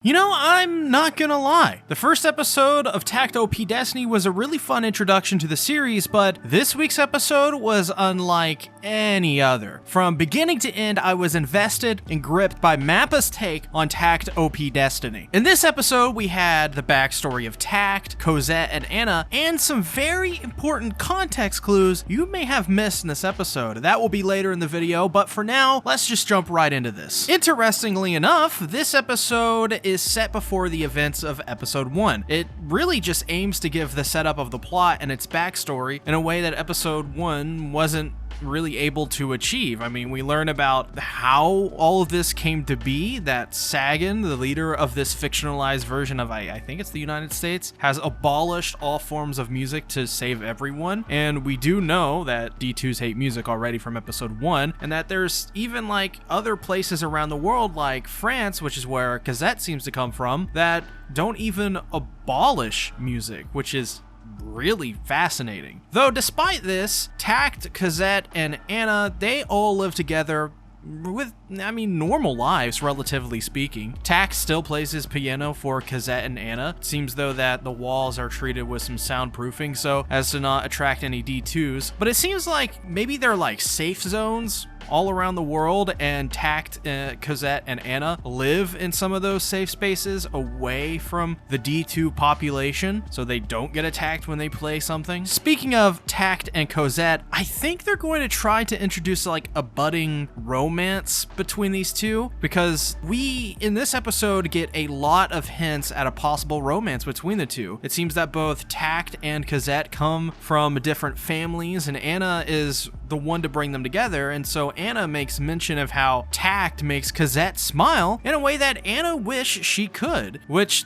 You know, I'm not gonna lie. The first episode of Takt op.Destiny was a really fun introduction to the series, but this week's episode was unlike any other. From beginning to end, I was invested and gripped by Mappa's take on Takt op.Destiny. In this episode, we had the backstory of Takt, Cosette, and Anna, and some very important context clues you may have missed in this episode. That will be later in the video, but for now, let's just jump right into this. Interestingly enough, this episode is set before the events of episode 1. It really just aims to give the setup of the plot and its backstory in a way that episode 1 wasn't really able to achieve. I mean, we learn about how all of this came to be, that Sagan, the leader of this fictionalized version of, I think it's the United States, has abolished all forms of music to save everyone. And we do know that D2s hate music already from episode 1, and that there's even like other places around the world like France, which is where Cosette seems to come from, that don't even abolish music, which is really fascinating. Though despite this, Takt, Cosette, and Anna, they all live together with, normal lives, relatively speaking. Takt still plays his piano for Cosette and Anna. It seems though that the walls are treated with some soundproofing so as to not attract any D2s, but it seems like maybe they're like safe zones all around the world, and Takt, Cosette, and Anna live in some of those safe spaces away from the D2 population so they don't get attacked when they play something. Speaking of Takt and Cosette, I think they're going to try to introduce like a budding romance between these two, because we in this episode get a lot of hints at a possible romance between the two. It seems that both Takt and Cosette come from different families, and Anna is the one to bring them together, and so Anna makes mention of how Takt makes Cosette smile in a way that Anna wish she could, which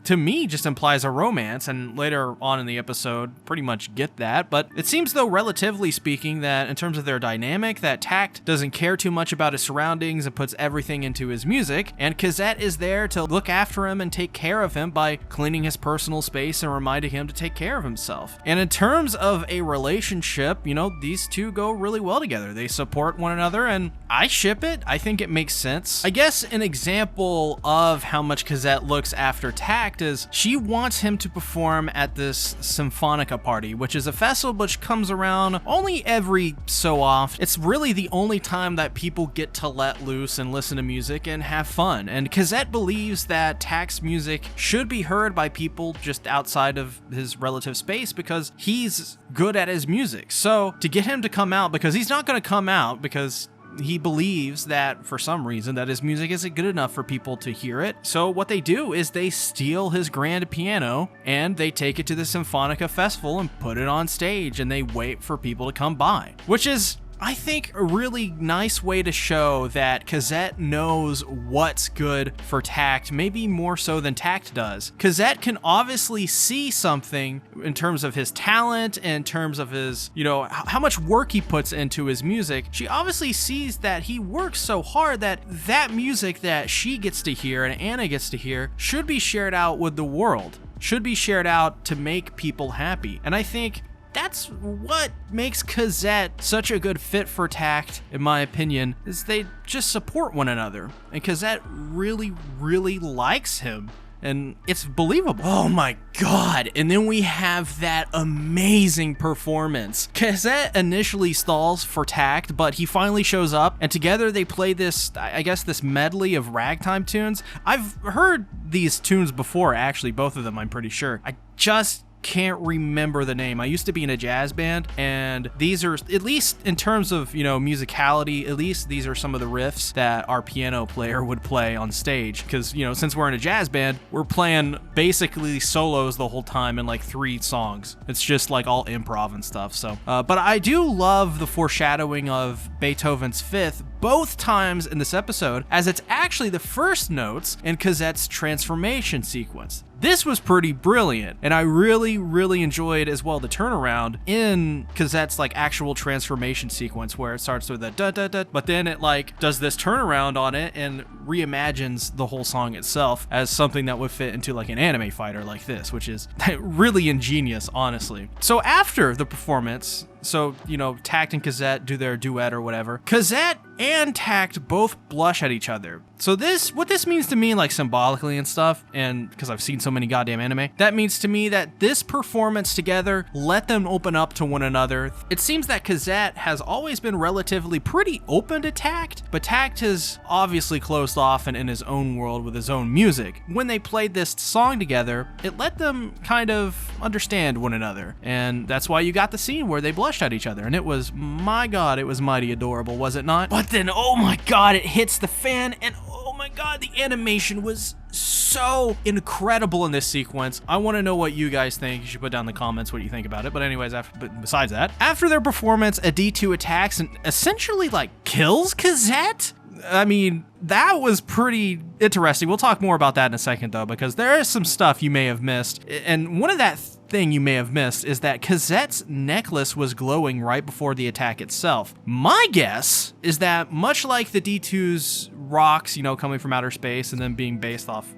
to me just implies a romance, and later on in the episode pretty much get that. But it seems though, relatively speaking, that in terms of their dynamic, that Takt doesn't care too much about his surroundings and puts everything into his music, and Cosette is there to look after him and take care of him by cleaning his personal space and reminding him to take care of himself. And in terms of a relationship, you know, these two go really well together. They support one another, and I ship it. I think it makes sense. I guess an example of how much Cosette looks after Takt is she wants him to perform at this Symphonica party, which is a festival which comes around only every so often. It's really the only time that people get to let loose and listen to music and have fun. And Cosette believes that Takt's music should be heard by people just outside of his relative space because he's good at his music. So to get him to come out, because he's not going to come out because he believes that for some reason that his music isn't good enough for people to hear it. So what they do is they steal his grand piano and they take it to the Symphonica festival and put it on stage, and they wait for people to come by, which is, I think, a really nice way to show that Cosette knows what's good for Takt, maybe more so than Takt does. Cosette can obviously see something in terms of his talent, in terms of his, how much work he puts into his music. She obviously sees that he works so hard that that music that she gets to hear and Anna gets to hear should be shared out with the world, should be shared out to make people happy. And I think that's what makes Cosette such a good fit for Takt, in my opinion, is they just support one another. And Cosette really, really likes him. And it's believable. Oh my god. And then we have that amazing performance. Cosette initially stalls for Takt, but he finally shows up, and together they play this, this medley of ragtime tunes. I've heard these tunes before, actually, both of them, I'm pretty sure. I just can't remember the name. I used to be in a jazz band, and these are, at least in terms of, musicality, at least these are some of the riffs that our piano player would play on stage. Because, since we're in a jazz band, we're playing basically solos the whole time in like 3 songs. It's just like all improv and stuff. So, but I do love the foreshadowing of Beethoven's Fifth both times in this episode, as it's actually the first notes in Cosette's transformation sequence. This was pretty brilliant, and I really, really enjoyed as well the turnaround in Cosette's like actual transformation sequence, where it starts with a da da da, but then it like does this turnaround on it and reimagines the whole song itself as something that would fit into like an anime fighter like this, which is really ingenious, honestly. So after the performance, So, Takt and Cosette do their duet or whatever. Cosette and Takt both blush at each other. So what this means to me, like symbolically and stuff, and because I've seen so many goddamn anime, that means to me that this performance together let them open up to one another. It seems that Cosette has always been relatively pretty open to Takt, but Takt has obviously closed off and in his own world with his own music. When they played this song together, it let them kind of understand one another, and that's why you got the scene where they blushed at each other, and it was, my god, it was mighty adorable, was it not? But then, oh my god, it hits the fan, and oh my god, the animation was so incredible in this sequence. I want to know what you guys think. You should put down in the comments what you think about it. But anyways, besides that, after their performance, a D2 attacks and essentially kills Cosette. I mean, that was pretty interesting. We'll talk more about that in a second though, because there is some stuff you may have missed. And one of that thing you may have missed is that Cosette's necklace was glowing right before the attack itself. My guess is that much like the D2's rocks, coming from outer space and then being based off,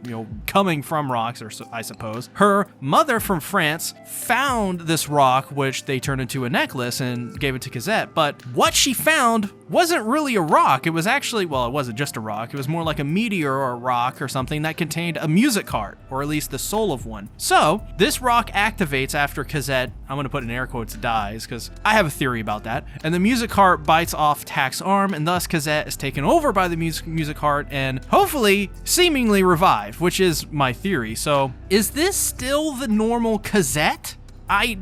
coming from rocks, or so, I suppose, her mother from France found this rock, which they turned into a necklace and gave it to Cosette. But what she found wasn't really a rock. It was actually, well, it wasn't just a rock. It was more like a meteor or a rock or something that contained a music cart, or at least the soul of one. So this rock activates after Cosette, I'm going to put in air quotes, dies, because I have a theory about that. And the music cart bites off Takt's arm, and thus Cosette is taken over by the music cart and hopefully seemingly revived, which is my theory. So is this still the normal Cosette? I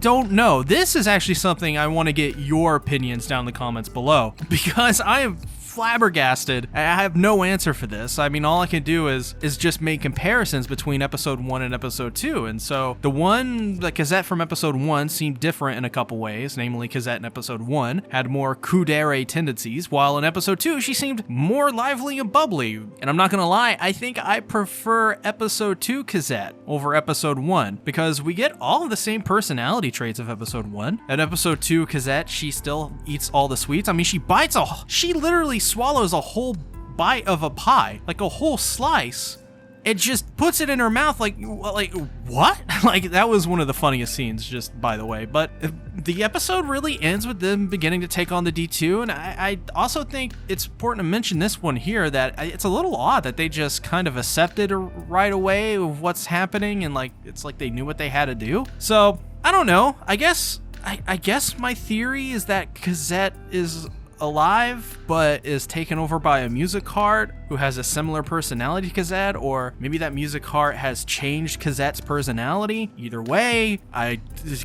don't know. This is actually something I want to get your opinions down in the comments below, because I am flabbergasted. I have no answer for this. I mean, all I can do is just make comparisons between episode 1 and episode 2. And so the Cosette from episode 1 seemed different in a couple ways. Namely, Cosette in episode 1 had more kudere tendencies, while in episode 2 she seemed more lively and bubbly. And I'm not gonna lie, I think I prefer episode 2 Cosette over episode 1, because we get all of the same personality traits of episode 1. At episode 2 Cosette, she still eats all the sweets. I mean, she literally swallows a whole bite of a pie, like a whole slice. It just puts it in her mouth like what? Like, that was one of the funniest scenes, just by the way. But the episode really ends with them beginning to take on the D2, and I also think it's important to mention this one here, that it's a little odd that they just kind of accepted right away of what's happening, and it's like they knew what they had to do. So I don't know. I guess my theory is that Cosette is alive but is taken over by a music cart who has a similar personality to Cosette, or maybe that music cart has changed Cosette's personality. Either way,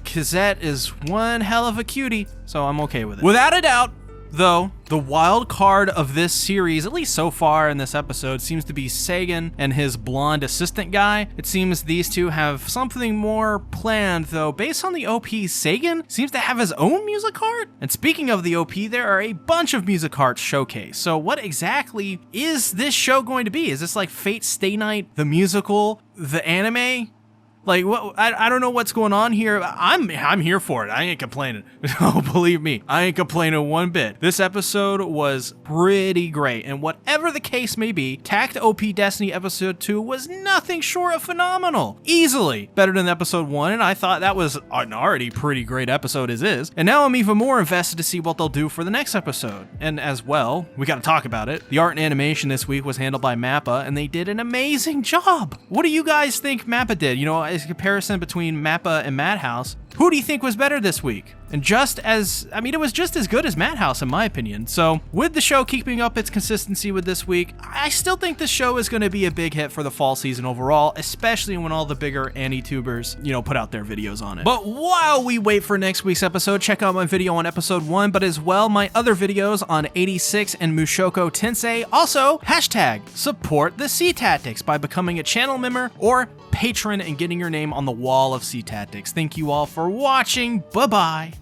Cosette is one hell of a cutie, so I'm okay with it. Without a doubt, though, the wild card of this series, at least so far in this episode, seems to be Sagan and his blonde assistant guy. It seems these two have something more planned, though. Based on the OP, Sagan seems to have his own music cart. And speaking of the OP, there are a bunch of music carts showcased. So what exactly is this show going to be? Is this like Fate Stay Night, the musical, the anime? Like, what? I don't know what's going on here. I'm here for it. I ain't complaining. Oh, believe me, I ain't complaining one bit. This episode was pretty great, and whatever the case may be, Takt op.Destiny episode 2 was nothing short of phenomenal. Easily better than episode 1, and I thought that was an already pretty great episode as is. And now I'm even more invested to see what they'll do for the next episode. And as well, we gotta talk about it. The art and animation this week was handled by Mappa, and they did an amazing job. What do you guys think Mappa did? As a comparison between Mappa and Madhouse, who do you think was better this week? And it was just as good as Madhouse in my opinion. So with the show keeping up its consistency with this week, I still think this show is going to be a big hit for the fall season overall, especially when all the bigger Annie-tubers, put out their videos on it. But while we wait for next week's episode, check out my video on episode 1, but as well my other videos on 86 and Mushoku Tensei. Also, hashtag support the SeaTactics by becoming a channel member or patron and getting your name on the wall of SeaTactics. Thank you all for watching. Bye-bye.